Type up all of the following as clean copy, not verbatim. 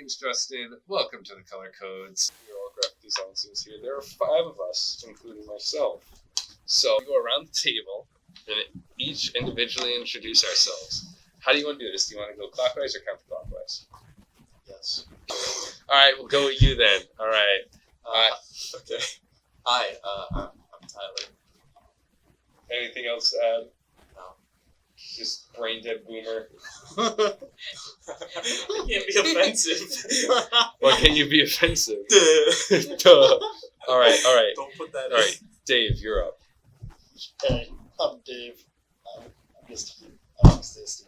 name's Justin. Welcome to the Color Codes. We're all graphic design students here. There are 5 of us, including myself. So we go around the table and each individually introduce ourselves. How do you want to do this? Do you want to go clockwise or counterclockwise? Yes. All right, we'll go with you then. All right. Okay. Hi, I'm Tyler. Anything else to add? No. Just brain dead boomer. It can't be offensive. Why can't you be offensive? Duh. All right. Don't put that All right, Dave, you're up. Hey, I'm Dave. I'm just this.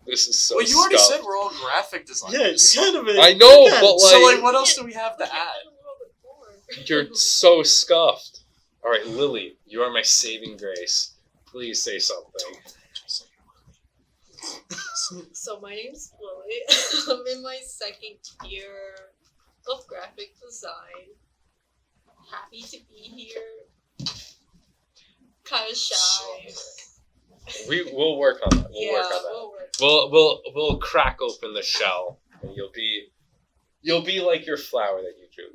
This is so Well, you already scuffed. said we're all graphic designers. Yeah, it's kind of a... I know, kind but of- So, what else do we have to add? You're so scuffed. All right, Lily, you are my saving grace. Please say something. So my name's Lily. I'm in my second year of graphic design. Happy to be here. Kind of shy. We'll work on that. We'll work on that. We'll work. We'll crack open the shell, and you'll be like your flower that you drew.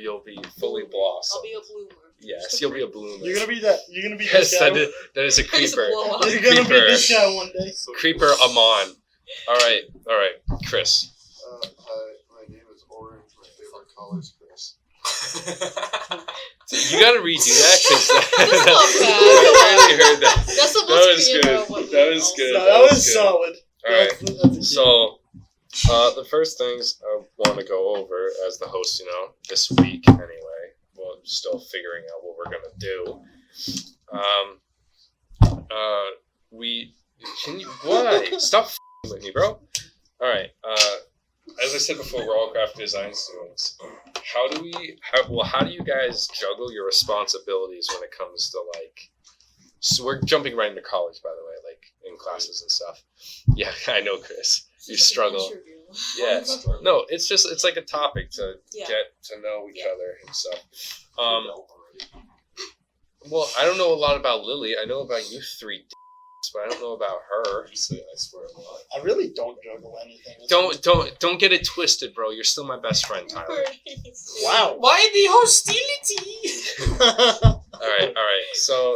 You'll be fully blossomed. I'll be a bloomer. Yes, you'll be a bloomer. You're gonna be that. You're gonna be Yes, this guy. that is a Just creeper. blow up. You're gonna be Creeper. this guy one day. Creeper Amon. All right, Chris. Hi, my name is Orange. My favorite color is Chris. You gotta redo that because That's not bad. I really heard that. That's the That most was creative good. one That we was all good. said. No, that was solid. All right. That's a key. So, the first things I want to go over as the host, this week anyway, well, I'm still figuring out what we're gonna do. Why? Stop f***ing with me, bro. All right. As I said before, we're all graphic design students. How do you guys juggle your responsibilities when it comes to so we're jumping right into college, by the way, in classes and stuff. Yeah, I know, Chris. You It's like an struggle. interview. Yeah. No, it's like a topic to Yeah. get to know each Yeah. other and stuff. Well, I don't know a lot about Lily. I know about you 3 but I don't know about her. I swear a lot. I really don't juggle anything. Don't get it twisted, bro. You're still my best friend, Tyler. Wow. Why the hostility? All right. So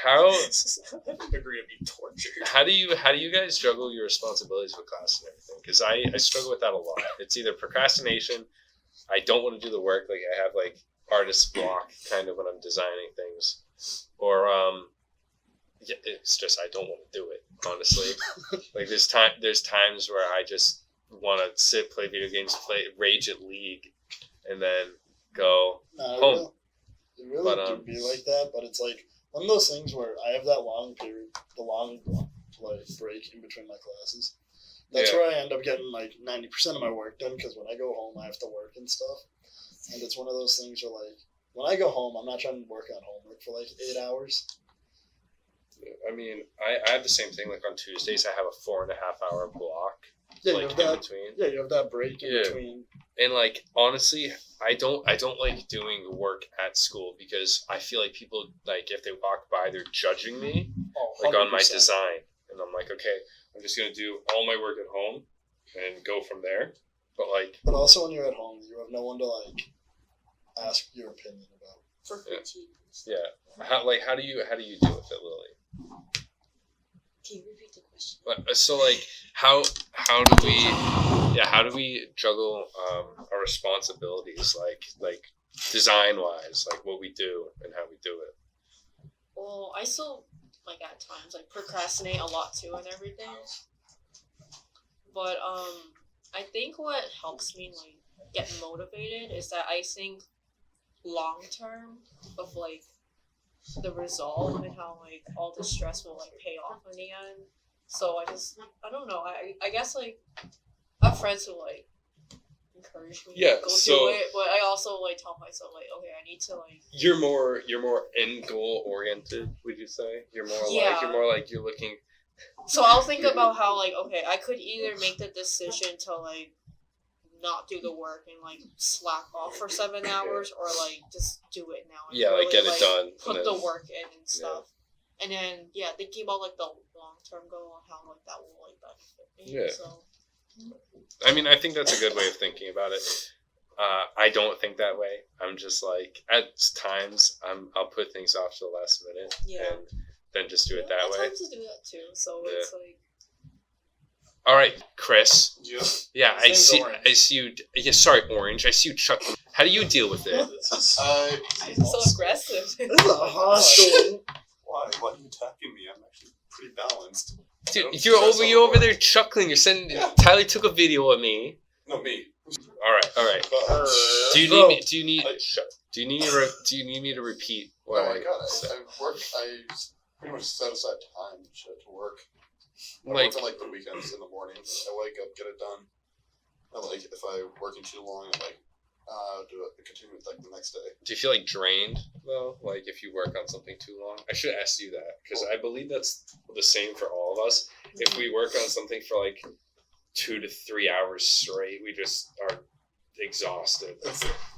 how Agree to be tortured. how do you guys juggle your responsibilities with class and everything? Because I struggle with that a lot. It's either procrastination, I don't want to do the work, I have artist block kind of when I'm designing things, or yeah, it's just I don't want to do it, honestly. There's times where I just want to sit, play video games, rage at League, and then go home. It really But, do be like that, but it's one of those things where I have that long period, break in between my classes. That's Yeah. where I end up getting 90% of my work done, because when I go home I have to work and stuff. And it's one of those things where when I go home I'm not trying to work on homework for 8 hours. I mean, I have the same thing. On Tuesdays, I have a 4.5-hour block. Yeah, in you have that. between. Yeah, you have that break in Yeah. between. And honestly, I don't like doing work at school because I feel like people if they walk by, they're judging me Oh, on my 100%. design, and I'm okay, I'm just gonna do all my work at home and go from there. But But also when you're at home, you have no one to ask your opinion about. For Yeah. critiques. yeah, how do you deal with it, Lily? Can you repeat the question? So how do we juggle our responsibilities design wise, what we do and how we do it? Well, I still at times procrastinate a lot too and everything. But I think what helps me get motivated is that I think long term of the result and how all the stress will pay off in the end. So I don't know. I guess I have friends who encourage me Yeah, to go so- do it, but I also tell myself okay, I need to You're more end goal oriented, would you say? You're more Yeah. you're looking. So I'll think about how okay, I could either make the decision to not do the work and slack off for 7 hours, or just do it now and Yeah, really, get it done. put and the then- work in and stuff. And then thinking about the long term goal and how that will benefit me. Yeah. So I mean, I think that's a good way of thinking about it. I don't think that way. I'm just like, at times, I'll put things off to the last minute Yeah. and then just do it that I way. tend to do that too, so Yeah. it's like. All right, Chris. Yeah. Yeah, His name's Orange. I see you. Yeah, sorry, Orange. I see you chuckling. How do you deal with it? This is So aggressive. This is a hostile. Why? Why are you attacking me? I'm actually pretty balanced. Dude, you're over there chuckling. You're sending. Yeah. Tyler took a video of me. No, me. All right. But, Do you Bro. need me? Do you need? I- Do you need me to repeat Oh what my I god, said? I work. I pretty much set aside time and shit to work. I Like, work on like the weekends in the morning. I wake up, get it done. And like if I'm working too long, I continue with like the next day. do you feel like drained though? Like if you work on something too long? I should ask you that because I believe that's the same for all of us. If we work on something for like 2 to 3 hours straight, we just are exhausted.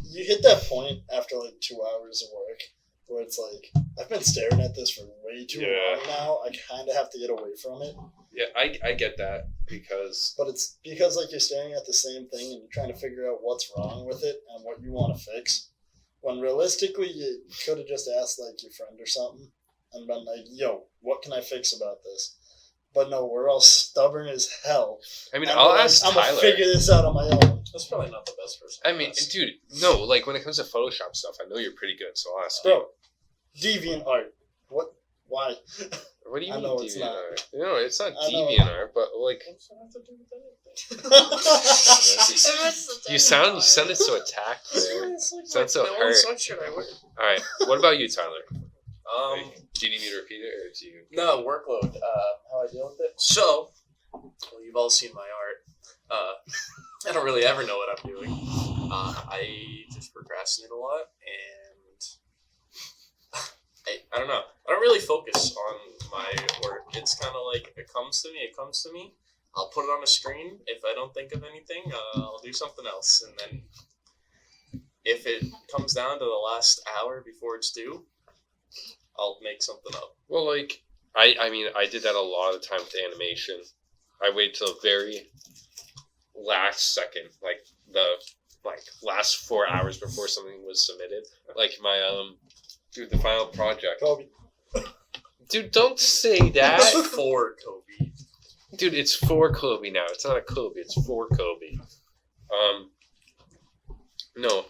You hit that point after like 2 hours of work where it's like, I've been staring at this for way too Yeah. long now. I kind of have to get away from it. Yeah, I get that because But it's because like you're staring at the same thing and you're trying to figure out what's wrong with it and what you want to fix. When realistically, you could have just asked like your friend or something and been like, "Yo, what can I fix about this?" But no, we're all stubborn as hell. I mean And I'll we're like, ask I'm gonna Tyler. figure this out on my own. That's probably not the best person. I mean, dude, no, like when it comes to Photoshop stuff, I know you're pretty good, so I'll ask you. Bro, deviant art. What? Why? What do you I mean know it's not. DeviantArt? No, it's not I know. DeviantArt, but like What's that have to do with anything? you sounded so attacked there. It's like Sounds so no hurt. sweatshirt I wear. All right, what about you, Tyler? Um, Do you need me to repeat it, or do you? no workload. How I deal with it. So, well, you've all seen my art. I don't really ever know what I'm doing. I just procrastinate a lot, and I don't know. I don't really focus on my work. It's kind of like if it comes to me, it comes to me. I'll put it on a screen. If I don't think of anything, I'll do something else, and then if it comes down to the last hour before it's due, I'll make something up. Well, like I mean, I did that a lot of the time with animation. I wait till the very last second, like the last 4 hours before something was submitted. Like my dude, the final project. Kobe. Dude, don't say that. For Kobe. Dude, it's for Kobe now. It's not a Kobe. It's for Kobe. No,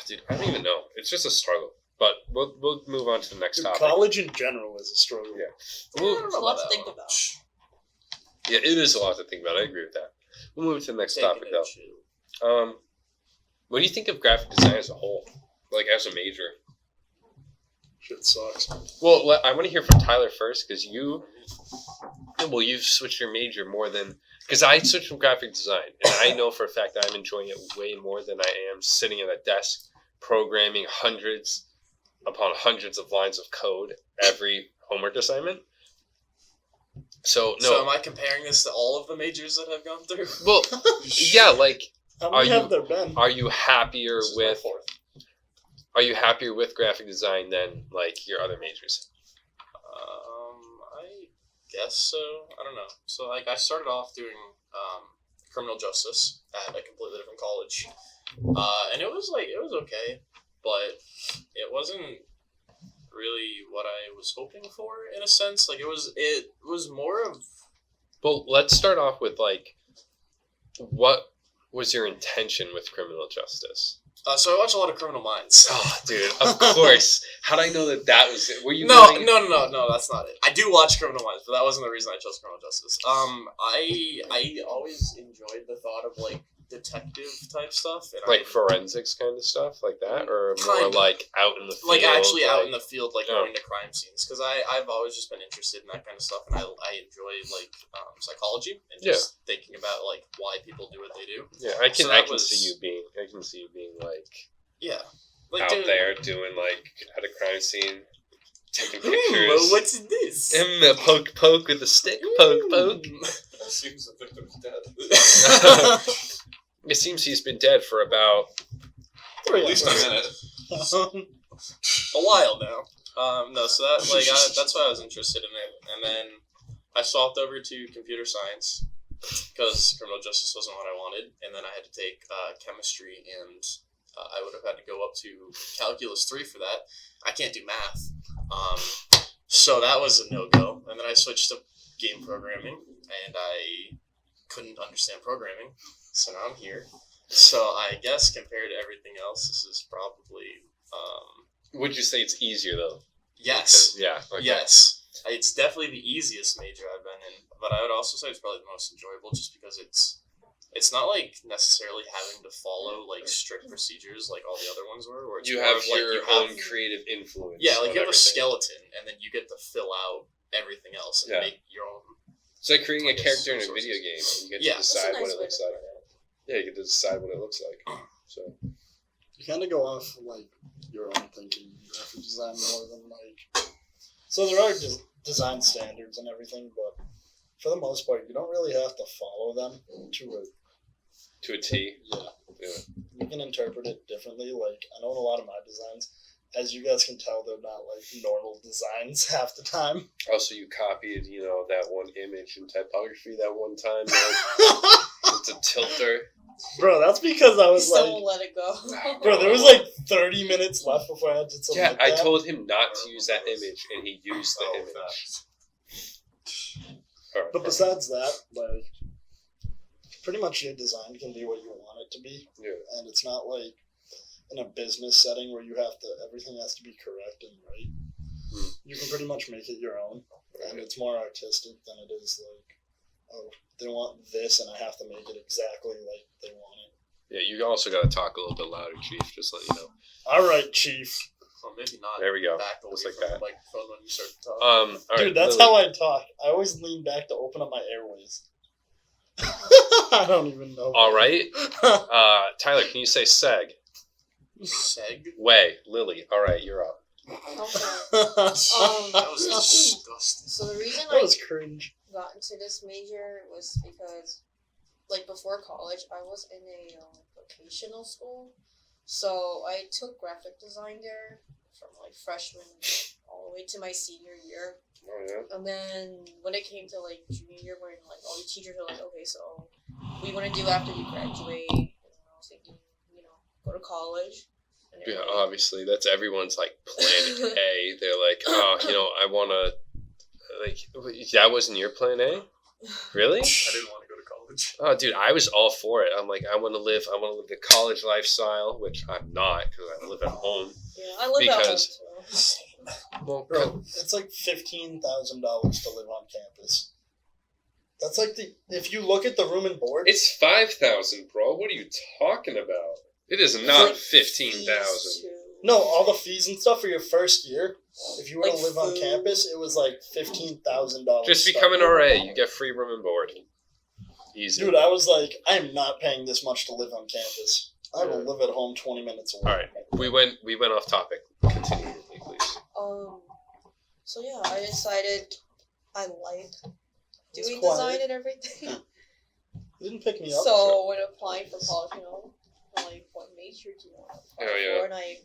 dude, I don't even know. It's just a struggle. But we'll move on to the next Dude, topic. college in general is a struggle. Yeah. I We'll- don't know a lot about to think that one. about. yeah, it is a lot to think about. I agree with that. We'll move to the next Taking topic it though. chill. What do you think of graphic design as a whole? Like as a major? Shit sucks. Well, I want to hear from Tyler first because you've switched your major more than because I switched from graphic design, and I know for a fact that I'm enjoying it way more than I am sitting at a desk programming hundreds upon hundreds of lines of code every homework assignment. So no, So am I comparing this to all of the majors that I've gone through? well, yeah, like, How many Are have you- there been? are you happier This is my with fourth. graphic design than like your other majors? I guess so. I don't know. So like I started off doing criminal justice at a completely different college, and it was okay, but it wasn't really what I was hoping for in a sense. Like it was more of Well, let's start off with like, what was your intention with criminal justice? so I watch a lot of Criminal Minds. Oh, dude, of course. How did I know that was it? Were you No, going- no, that's not it. I do watch Criminal Minds, but that wasn't the reason I chose Criminal Justice. I always enjoyed the thought of like detective type stuff, and like forensics kind of stuff like that, or more Kind of. like out in the field? like actually out in the field, like Oh. going to crime scenes, because I've always just been interested in that kind of stuff, and I enjoy like psychology and just thinking about like why people do what they do. Yeah, I can So I that can was- see you being like Yeah, like out doing, there doing like at a crime scene, taking Well, pictures. what's this? Poke with a stick. Poke. It seems the victim's dead. It seems he's been dead for about. Or at least a minute. A while now. No, so that that's why I was interested in it, and then I swapped over to computer science, because criminal justice wasn't what I wanted, and then I had to take chemistry, and I would have had to go up to calculus 3 for that. I can't do math, so that was a no-go. And then I switched to game programming, and I couldn't understand programming, so now I'm here. So I guess compared to everything else, this is probably Would you say it's easier though? yes. Yeah. Okay. Yes, it's definitely the easiest major I've been in, but I would also say it's probably the most enjoyable, just because it's not like necessarily having to follow like strict procedures like all the other ones were. Where it's You more have of, like, your you have- own creative influence. Yeah, like on you have a everything. skeleton, and then you get to fill out everything else and Yeah. make your own. It's like creating a I guess character in a resources. video game. You get Yeah. to That's decide nice what it way looks to like. put it. Yeah, you get to decide what it looks like. So You kind of go off like your own thinking in graphic design more than like. So there are design standards and everything, but for the most part, you don't really have to follow them to a T. Yeah. Yeah. You can interpret it differently. Like I know in a lot of my designs, as you guys can tell, they're not like normal designs half the time. Also, you copied, that one image in typography that one time. Like, it's a tilter. Bro, that's because I You was still like, won't let it go. bro, there was like 30 minutes left before I had to submit Yeah, I that. told him not to use that image, and he used the image. Alright, But besides that, like, pretty much your design can be what you want it to be. Yeah. And it's not like in a business setting where you have to, everything has to be correct and right. Hmm. You can pretty much make it your own. And it's more artistic than it is like, oh, they want this and I have to make it exactly like they want it. Yeah, you also got to talk a little bit louder, Chief, just let you know. All right, Chief. Or maybe not. There we go. Back away Just like from that. the microphone when you start to talk. All right, Dude, that's Lily. how I talk. I always lean back to open up my airways. I don't even know. All right. Tyler, can you say seg? Seg? Way, Lily. All right, you're up. Okay. That was Um, disgusting. So the reason That I was cringe. got into this major was because, like, before college, I was in a vocational school. So I took graphic design there from, like, freshman all the way to my senior year. Oh, yeah. And then when it came to, like, junior year, where, like, all the teachers are like, okay, so what do you want to do after you graduate? And I was thinking, go to college. And they Yeah, were like, obviously, that's everyone's, like, plan A. They're like, oh, I want to, like, that wasn't your plan A? Really? I didn't want to go to college. Oh, dude, I was all for it. I'm like, I want to live the college lifestyle, which I'm not because I live at home. Yeah, I live at home, Because- too. Well, Bro, it's like $15,000 to live on campus. That's like if you look at the room and board. it's 5,000, bro. What are you talking about? It is It's not like 15,000. fees, too. No, all the fees and stuff for your first year. If you were Like to live on food. campus, it was like $15,000. Just become an RA. You get free room and board. Easy. Dude, I was like, I am not paying this much to live on campus. I will live at home 20 minutes away. All right, we went off topic. Continue with me, please. So yeah, I decided I like It's doing quiet. design and everything. You didn't pick me up. So when applying for college, I'm like, what major do you want to apply Oh, yeah. for? And I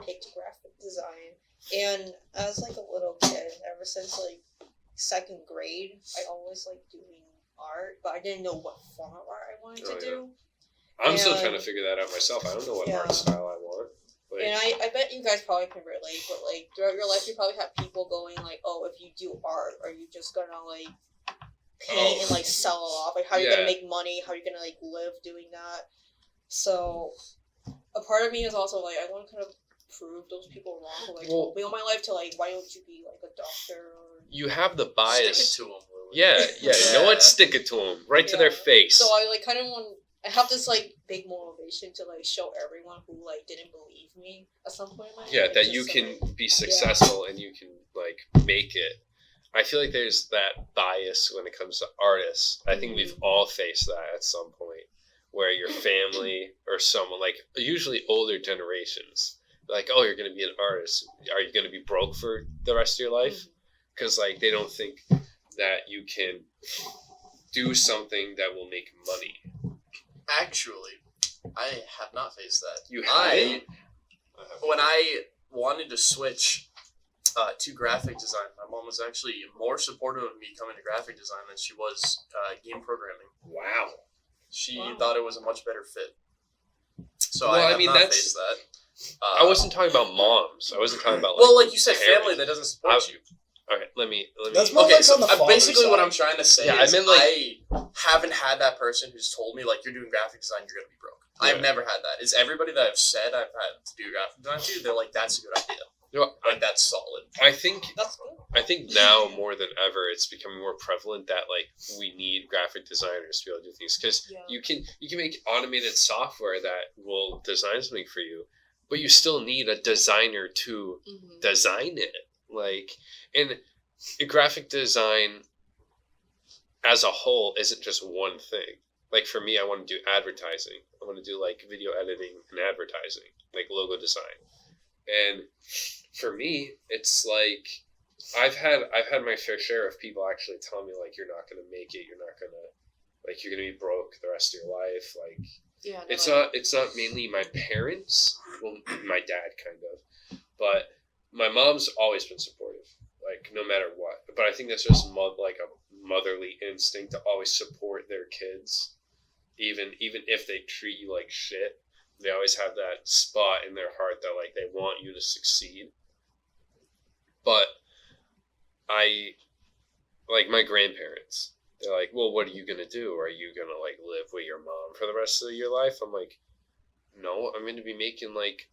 picked graphic design. And as like a little kid, ever since like second grade, I always liked doing art, but I didn't know what form of art I wanted Oh, to yeah. do. I'm still And- trying to figure that out myself. I don't know what Yeah. art style I want. Like, And I bet you guys probably can relate, but like throughout your life, you probably have people going like, "Oh, if you do art, are you just gonna like paint and like sell it off? Like, how are you Yeah. gonna make money? How are you gonna like live doing that?" So, a part of me is also like, I want to kind of prove those people wrong. Who, like, Well- told me all my life to like, why don't you be like a doctor? Or... you have the bias. Stick it to 'em, Lily. Yeah. You know what? Stick it to them right to their Yeah. face. So I like kind of want. I have this like big motivation to like show everyone who like didn't believe me at some point in my life. Yeah, that just you so, can like, be successful and you can like make it. I feel like there's that bias when it comes to artists. I think we've all faced that at some point, where your family or someone, like usually older generations, like, oh, you're going to be an artist. Are you going to be broke for the rest of your life? Mhm. Because like they don't think that you can do something that will make money. Actually, I have not faced that. You I haven't? when I wanted to switch to graphic design. My mom was actually more supportive of me coming to graphic design than she was game programming. Wow. She Wow. thought it was a much better fit. So Well, I I have mean, not that's- faced that. I wasn't talking about moms. I wasn't talking about Well, like you said, parents. family that doesn't support I- you. All right, let me. That's more Okay, like so on the father basically what side. I'm trying to say Yeah, I is meant, like- I haven't had that person who's told me like you're doing graphic design, you're gonna be broke. I've Yeah. never had that. It's everybody that I've said I've had to do graphic design to, they're like, that's a good idea. You know, Like that's solid. I think That's good. I think now more than ever, it's becoming more prevalent that like we need graphic designers to be able to do things because Yeah. you can make automated software that will design something for you, but you still need a designer to Mm-hmm. design it. Like, and graphic design as a whole isn't just one thing. Like for me, I want to do advertising. I want to do like video editing and advertising, like logo design. And for me, it's like I've had my fair share of people actually telling me like you're not gonna make it, you're gonna be broke the rest of your life. Like Yeah. no, it's not mainly my parents, well my dad kind of, but my mom's always been supportive, like no matter what. But I think that's just like a motherly instinct to always support their kids, even if they treat you like shit. They always have that spot in their heart that like they want you to succeed. But I like my grandparents. They're like, well, what are you gonna do? Are you gonna like live with your mom for the rest of your life? I'm like, no, I'm gonna be making like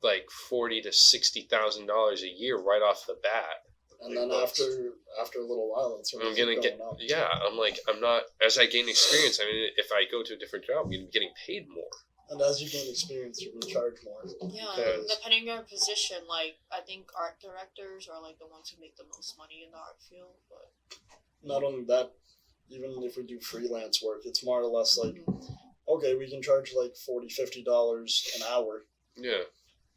$40,000 to $60,000 a year right off the bat. And then after a little while, it's I'm gonna get up. I'm not as I gain experience. I mean, if I go to a different job, I'm gonna be getting paid more. And as you gain experience, you can charge more. Yeah, because- depending on your position, like I think art directors are like the ones who make the most money in the art field. But Not only that, even if we do freelance work, it's more or less like, Mhm. okay, we can charge like $40-50 an hour Yeah.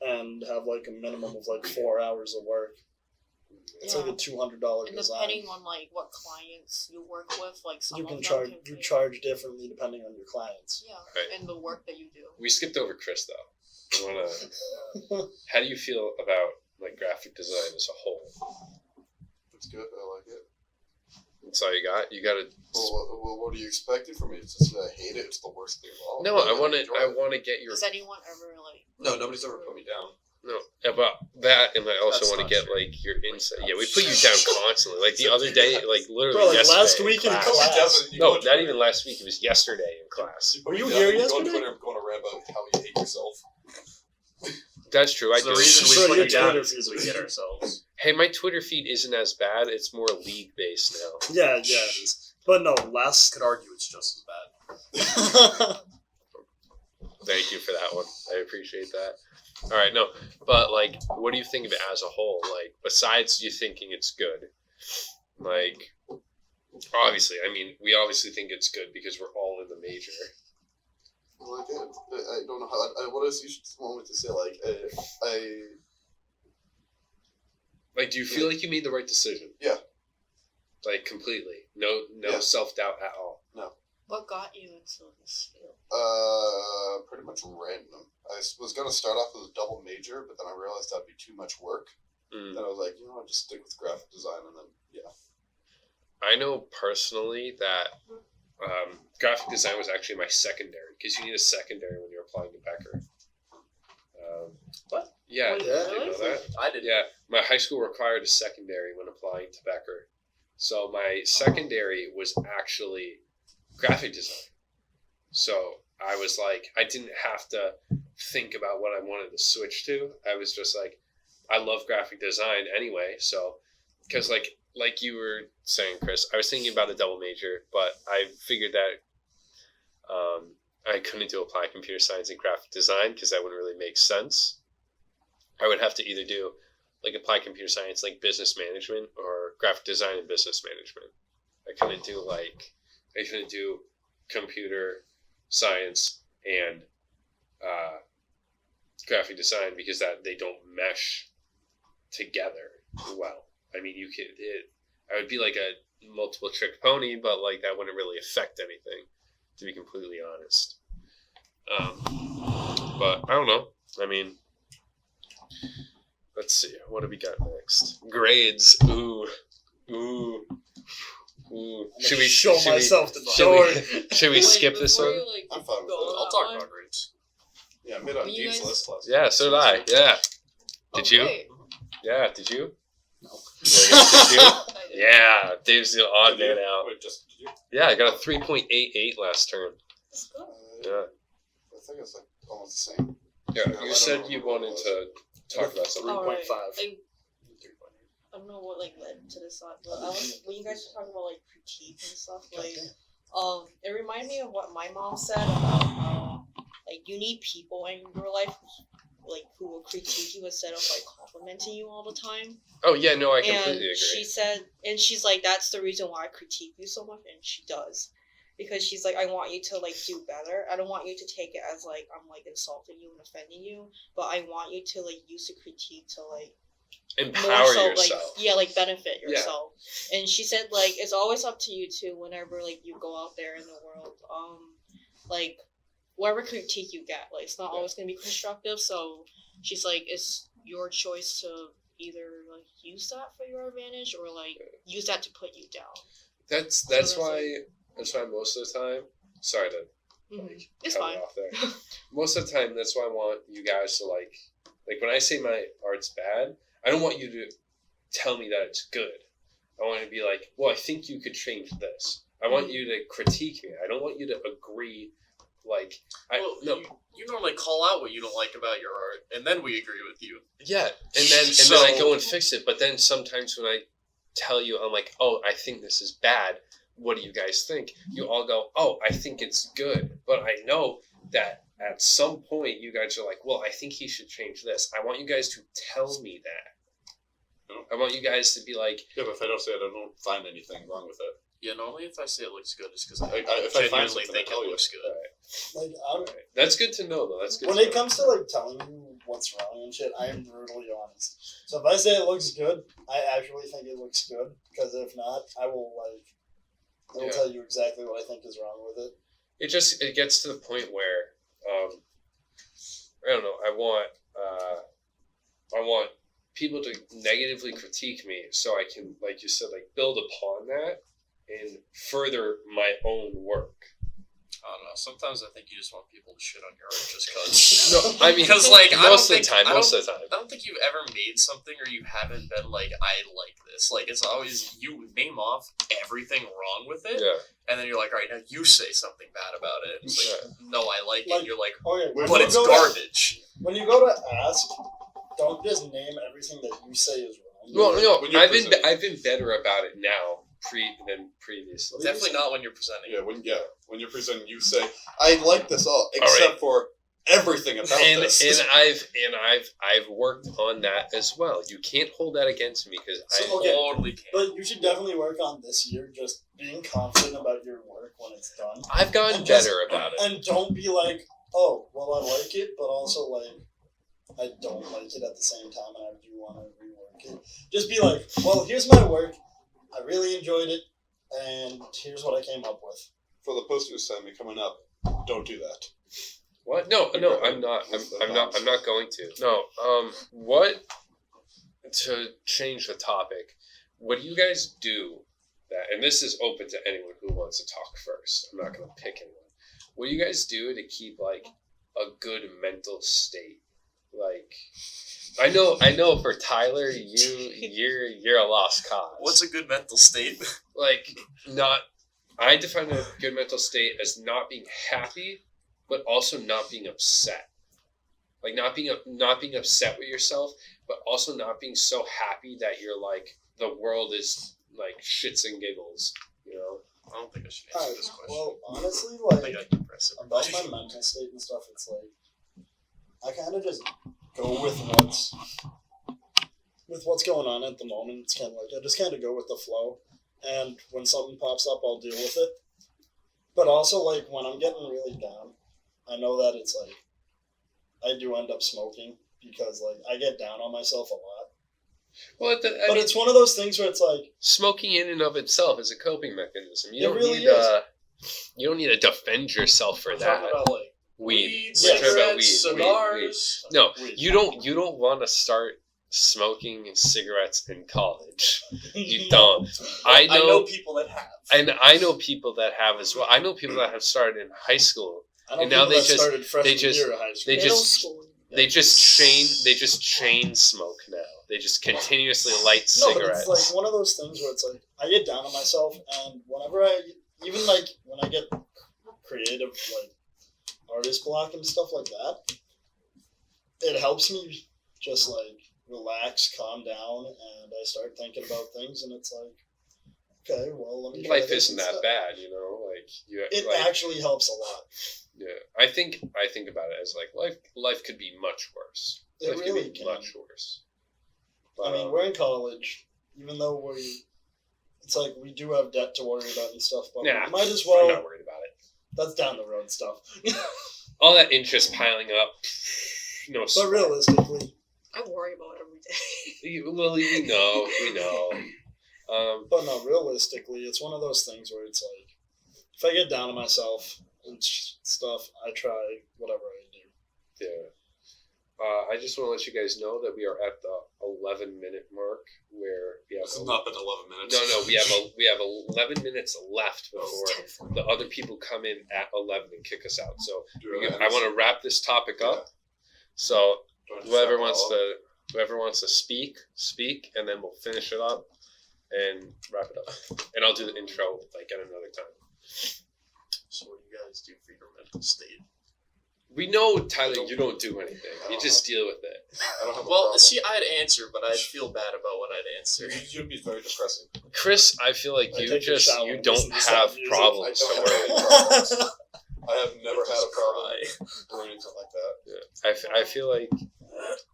and have like a minimum of like 4 hours of work. It's like Yeah. a $200 and design. depending on like what clients you work with, like some You of can them charge can you pay- charge differently depending on your clients. Yeah, Right. and the work that you do. We skipped over Chris though. I wanna. How do you feel about like graphic design as a whole? It's good. I like it. That's all you got. You got to. Well, what are you expecting from me? It's just I hate it. It's the worst thing of all. No, I want to. enjoy I it. want to get your. Does anyone ever like? No, nobody's ever put me down. No, about that, and I also That's want to not get true. like your insight. Yeah, we put you down constantly. Like the other day, like literally Bro, like yesterday. last week in class. class. No, not even last week. It was yesterday in class. Were you here Go on yesterday? Twitter and go on a rant about how you hate yourself. That's true. I So the do. reason So we put your you down Twitter is because we get ourselves. Hey, my Twitter feed isn't as bad. It's more league based now. Yeah, it is. But no, last Could argue it's just as bad. Thank you for that one. I appreciate that. All right, no, but like, what do you think of it as a whole? Like, besides you thinking it's good, like, obviously, I mean, we obviously think it's good because we're all in the major. I like it. I don't know how. What else you should want me to say? Like, I Like, do you feel like you made the right decision? Yeah. Like completely, no Yeah. self doubt at all. What got you into this field? pretty much random. I was gonna start off with a double major, but then I realized that'd be too much work. Mm. Then I was like, you know, I'll just stick with graphic design, and then yeah. I know personally that graphic design was actually my secondary because you need a secondary when you're applying to Becker. What? Yeah, Wait, did you really? know that? I did. Yeah, my high school required a secondary when applying to Becker. So my secondary was actually graphic design. So I was like, I didn't have to think about what I wanted to switch to. I was just like, I love graphic design anyway. So, because like you were saying, Chris, I was thinking about a double major, but I figured that I couldn't do applied computer science and graphic design because that wouldn't really make sense. I would have to either do like applied computer science, like business management, or graphic design and business management. I couldn't do computer science and graphic design because that they don't mesh together well. I mean, I would be like a multiple trick pony, but like that wouldn't really affect anything, to be completely honest. But I don't know. I mean, Let's see. What do we got next? Grades. Ooh. Should we show should myself the should door? Should we Wait, skip this before one? you, like, I'm fine with go it. on I'll that talk one, about grades. Yeah, mid on Will you Dean's guys- list last. Yeah, so did I. Yeah. Did you? Okay. Yeah, did you? No. I did. Yeah, Dave's the odd Did you? man out. Wait, just did you? Yeah, I got a 3.88 last term. That's good. Yeah. I think it's like almost the same. Yeah, I you don't said know you what it wanted was. to talk about something. Alright, 3.5. I don't know what like led to this thought, but when you guys were talking about like critique and stuff, like it reminded me of what my mom said about how like you need people in your life like who will critique you instead of like complimenting you all the time. Oh yeah, no, I And completely agree. she said, and she's like, that's the reason why I critique you so much, and she does. Because she's like, I want you to like do better. I don't want you to take it as like I'm like insulting you and offending you, but I want you to like use the critique to like Empower more so yourself. like like benefit Yeah. yourself. And she said like it's always up to you too whenever like you go out there in the world. Like whatever critique you get, like it's not always gonna be constructive. So she's like, it's your choice to either like use that for your advantage or like use that to put you down. That's that's why most of the time. Sorry to It's cut fine. it off there. Most of the time, that's why I want you guys to like when I say my art's bad, I don't want you to tell me that it's good. I want you to be like, well, I think you could change this. I want you to critique me. I don't want you to agree. Like, You normally call out what you don't like about your art, and then we agree with you. yeah, and then I go and fix it. But then sometimes when I tell you, I'm like, oh, I think this is bad. What do you guys think? You all go, oh, I think it's good. But I know that at some point you guys are like, well, I think he should change this. I want you guys to tell me that. I want you guys to be like, Yeah, but if I don't say it, I don't find anything wrong with it. Yeah, normally if I say it looks good, it's because I- I if I find genuinely something, think I tell it you. looks good. Like that's good to know, though. That's good. when to it know. comes to like telling you what's wrong and shit, I am brutally honest. So if I say it looks good, I actually think it looks good. Because if not, I will Yeah. tell you exactly what I think is wrong with it. It gets to the point where I don't know. I want people to negatively critique me so I can, like you said, like build upon that and further my own work. I don't know. Sometimes I think you just want people to shit on your art just because. No, I mean, Because like most of the time. I don't think you've ever made something or you haven't been like, I like this. Like it's always you name off everything wrong with it, Yeah. and then you're like, all right, now you say something bad about it. It's like, no, I like it. Like- You're like, Okay, when but you it's go to- garbage. when you go to ask, don't just name everything that you say is wrong. Well, no, When you're I've been presenting. better about it now than previously. Definitely not when you're presenting. When you're presenting, you say, I like this all, right. except for everything about this. And I've worked on that as well. You can't hold that against me because So, I okay. Totally can't. But you should definitely work on this year, just being confident about your work when it's done. I've gotten And just- better about it. And don't be like, oh, well, I like it, but also like, I don't like it at the same time, and I do want to rework it. Just be like, well, here's my work. I really enjoyed it, and here's what I came up with. For the poster send me coming up, don't do that. What? No, I'm not. I'm not going to. No. What? To change the topic, what do you guys do? That, and this is open to anyone who wants to talk first. I'm not going to pick anyone. What do you guys do to keep like a good mental state? Like, I know. For Tyler, you're a lost cause. What's a good mental state? Like not? I define a good mental state as not being happy, but also not being upset. Like not being upset with yourself, but also not being so happy that you're like the world is like shits and giggles. You know? I don't think I should answer this question. Well, honestly, I think like, I can press it. about my mental state and stuff, it's like, I kind of just go with what's going on at the moment. It's kind of like, I just kind of go with the flow. And when something pops up, I'll deal with it. But also, like, when I'm getting really down, I know that it's like, I do end up smoking because, like, I get down on myself a lot. Well, But it's one of those things where it's like, smoking in and of itself is a coping mechanism. You It don't really need is. you don't need to defend yourself for We're that. talking about like Weed. weed, We're talking about cigarettes, weed. cigars. No, Weed. you don't want to start smoking cigarettes in college. You don't. I I know know, people that have. and I know people that have as well. I know people that have started in high school. I know And now people they that just- started freshman just- year of high school. they Middle just- school. They just chain smoke now. They just continuously light No, but cigarettes. it's like one of those things where it's like I get down on myself, and whenever even like when I get creative, like artist block and stuff like that, it helps me just like relax, calm down, and I start thinking about things, and it's like, okay, well, let me. try Life this isn't that instead. bad, you know. Like you, It like, actually helps a lot. yeah. I think about it as like life could be much worse. It Life really could be can. much worse. I mean, we're in college, even though it's like we do have debt to worry about and stuff, but Nah, we might as I'm well. not worried about it. That's down the road stuff. All that interest piling up. No, But sweat. realistically, I worry about it every day. Lily, we know. but no, realistically, it's one of those things where it's like, if I get down on myself and stuff, I try whatever I do. Yeah. I just want to let you guys know that we are at the 11-minute mark where we have. This has not been 11 minutes. No, we have 11 minutes left before It's 10:40. the other people come in at 11 and kick us out. So Do we have I want to wrap this topic up. So Do I just whoever wrap it wants all up? whoever wants to speak, and then we'll finish it up and wrap it up. And I'll do the intro like at another time. So what do you guys do for your mental state? We know, Tyler, you don't do anything. You just deal with it. I don't have a Well, problem. see, I'd answer, but I'd feel bad about what I'd answer. You'd be very depressing. Chris, I feel like I you take a just shower you and don't listen to some have music. problems to I don't worry. have problems. I have never had a problem Cry. or anything like that. I feel like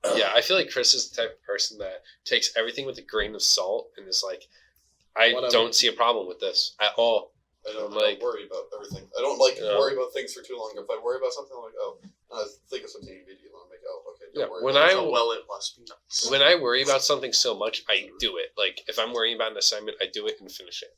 I feel like Chris is the type of person that takes everything with a grain of salt and is like, I Whatever. don't see a problem with this at all. I don't Like- worry about everything. I don't like Yeah. worry about things for too long. If I worry about something, I'm like, oh, I think of something immediately. I'm like, oh, okay, don't Yeah, worry. when about it. Oh, well, it must be nice. When I worry about something so much, I do it. Like if I'm worrying about an assignment, I do it and finish it.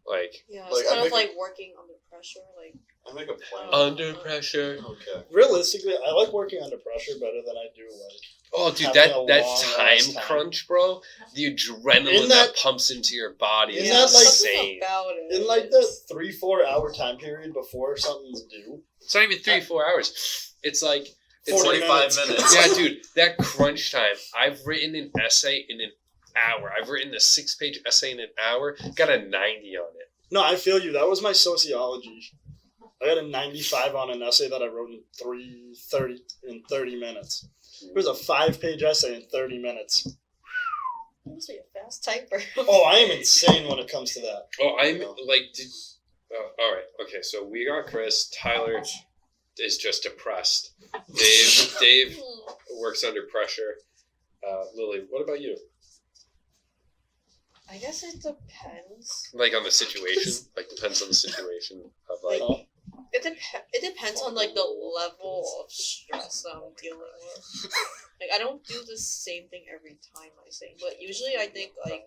Like Yeah, Like, it's I kind of make like working under pressure. Like, I make a plan. under pressure. Okay. Realistically, I like working under pressure better than I do like. Oh, dude, Having that a that long time ass time. crunch, bro. The adrenaline Isn't that that- pumps into your body Isn't is that like- insane. something about it. In like is- the 3-4 hour time period before something's due. It's not even 3-4 hours. It's like it's 45 like, minutes. Yeah, dude, that crunch time. I've written an essay in an hour. I've written a 6-page essay in an hour. Got a 90 on it. No, I feel you. That was my sociology. I got a 95 on an essay that I wrote in 30 minutes. It was a 5-page essay in 30 minutes. You must be a fast typer. Oh, I am insane when it comes to that. Oh, I'm like, all right, okay. So we got Chris. Tyler is just depressed. Dave works under pressure. Lily, what about you? I guess it depends. Like on the situation, like depends on the situation of like. Oh, It depends on like the level of stress that I'm dealing with. Like I don't do the same thing every time I sing, but usually I think like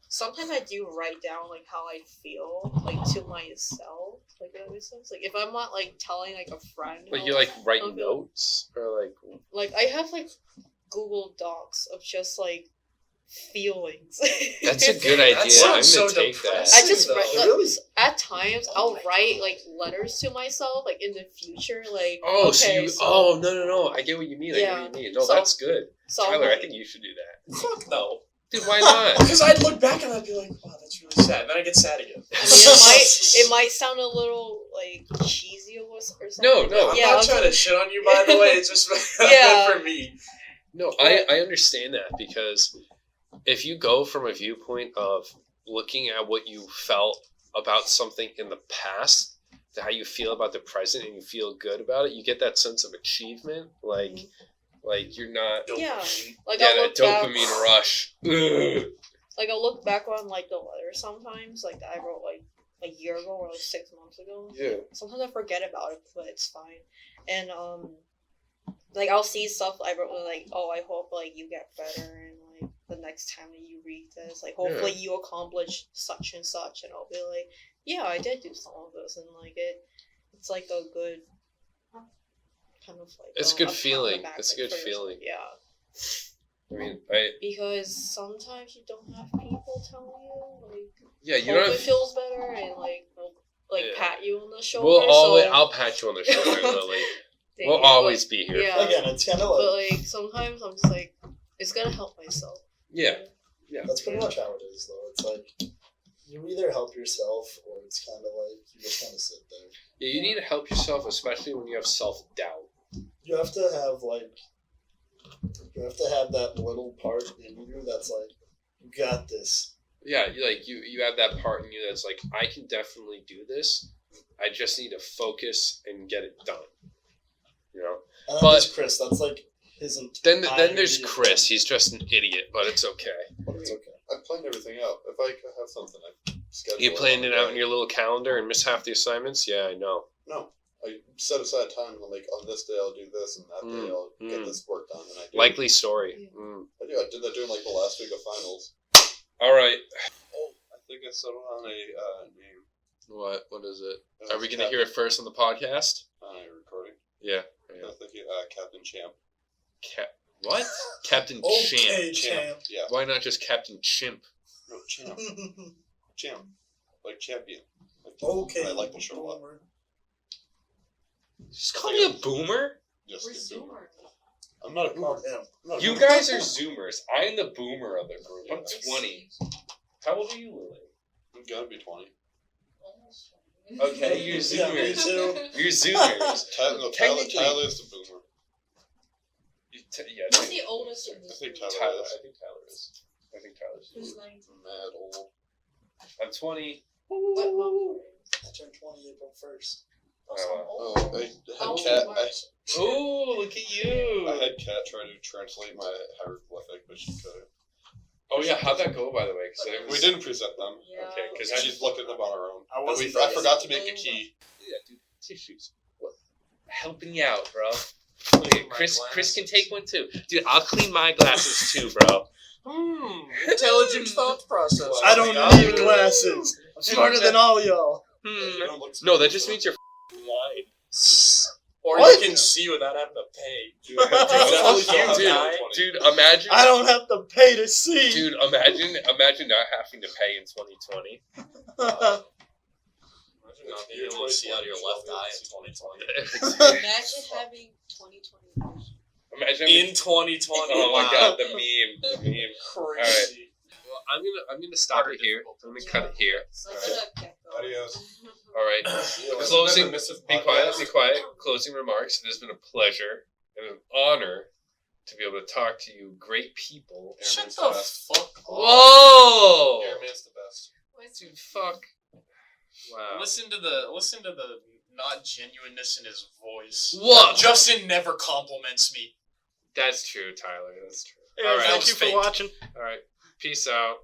sometimes I do write down like how I feel like to myself. Like that makes sense. Like if I'm not like telling like a friend. Like how you like write Okay. notes or like I have like Google Docs of just like feelings. that's a good idea. That I'm sounds gonna so take that. depressing. I just though. write, Really? at times I'll write like letters to myself like in the future like Oh, okay, oh no! I get what you mean. I get Yeah. what you mean. No, So- that's good. so I'm Tyler, I like, think you should do that. Fuck no. Dude, why not? Because I'd look back and I'd be like, wow, that's really sad. Then I get sad again. I mean, it might sound a little like cheesy or something. No, no. I'm Yeah, not I'm trying to shit on you, by the way. It's just Yeah. for me. No, I understand that because if you go from a viewpoint of looking at what you felt about something in the past to how you feel about the present and you feel good about it, you get that sense of achievement. Like you're not. Yeah. Like Yeah, I'll that look back, dopamine rush. Ugh. like I'll look back on like the letter sometimes, like that I wrote like a year ago or like 6 months ago. Yeah. Sometimes I forget about it, but it's fine. And like I'll see stuff I wrote like, oh, I hope like you get better and like the next time that you read this, like hopefully you accomplish such and such, and I'll be like, yeah, I did do some of this, and like it's like a good kind of like It's a good pat on the feeling. back, It's a like, good for yourself. feeling. Yeah. I mean, because sometimes you don't have people telling you, like, yeah, you hope don't it have. feels better and like Yeah. pat you on the shoulder. Well, so I'll pat you on the shoulder, Lily. Dang We'll it, always be here. yeah. Again, it's kind of But like like sometimes I'm just like, it's gonna help myself. Yeah. that's pretty much how it is, though. It's like you either help yourself or it's kind of like you just kind of sit there. Yeah, you need to help yourself, especially when you have self-doubt. You have to have that little part in you that's like, you got this. Yeah, you have that part in you that's like, I can definitely do this. I just need to focus and get it done. You know. And then But- there's Chris. That's like his. Then there's entirety of Chris. him. He's just an idiot, but it's okay. But it's okay. I planned everything out. If I could have something, I schedule. You planned it out in your little calendar and miss half the assignments. Yeah, I know. No, I set aside time. I'm like, on this day I'll do this, and that day I'll get this work done, and I do. Likely story. Mm. I do. I did that during like the last week of finals. All right. Oh, I think I settled on a name. What is it? Uh, Are we gonna hear it first on the podcast? recording? Yeah. I think Captain Champ. What? Captain Champ. Champ. Yeah. Why not just Captain Chimp? No, Champ. Champ. Like champion. Like, Okay. I like the show a lot. Just call me a boomer. Just We're the boomer. Zoomers. I'm not a Come on, boomer. him. I'm not a You boomer. guys are Zoomers. I'm the boomer of the group. I'm 20. How old are you, Lily? I'm gonna be 20. Okay, you're Yeah, me Zoomers. too. You're Zoomers. Tyler's the boomer. Yeah, Who's the oldest in I this think group? Tyler Tyler. is. I think Tyler is. I think Tyler's. Who's 19? Mad old. I'm 20. What month? I turned 20 April 1st. Oh, I had Oh, Cat. March. Oh, look at you. I had Kat try to translate my hieroglyphic, but she couldn't. Oh yeah, how'd that go, by the way? Cause I We was, didn't present them. Yeah. Okay, 'cause She's looked at them on her own. I But wasn't I forgot to make a key. Yeah, dude, tissues. What? Helping you out, bro. Look at My Chris can glasses. take one too. Dude, I'll clean my glasses too, bro. Intelligent thought process. I don't need glasses. I'm smarter than all y'all. You don't look No, that just means you're blind. Or What? you can see without having to pay. Dude, definitely Fuck you, don't dude. have 20. Dude, imagine. I don't have to pay to see. Dude, imagine not having to pay in 2020. Imagine not being able to see out of your left eye in 2020. Imagine having 2020 vision. Imagine. In 2020. Oh my wow. god, the meme. Crazy. Well, I'm gonna stop it here. I'm gonna cut it here. So I'm gonna get going. Adios. All right. Closing. Be quiet. Be quiet. Closing remarks. It has been a pleasure and an honor to be able to talk to you, great people. Shut Airman's the best. fuck up. Whoa! Airman's the best. Dude, fuck. Wow. Listen to the not genuineness in his voice. What? Justin never compliments me. That's true, Tyler. That's true. Yeah, All right. thank you for Fake. watching. All right. Peace out.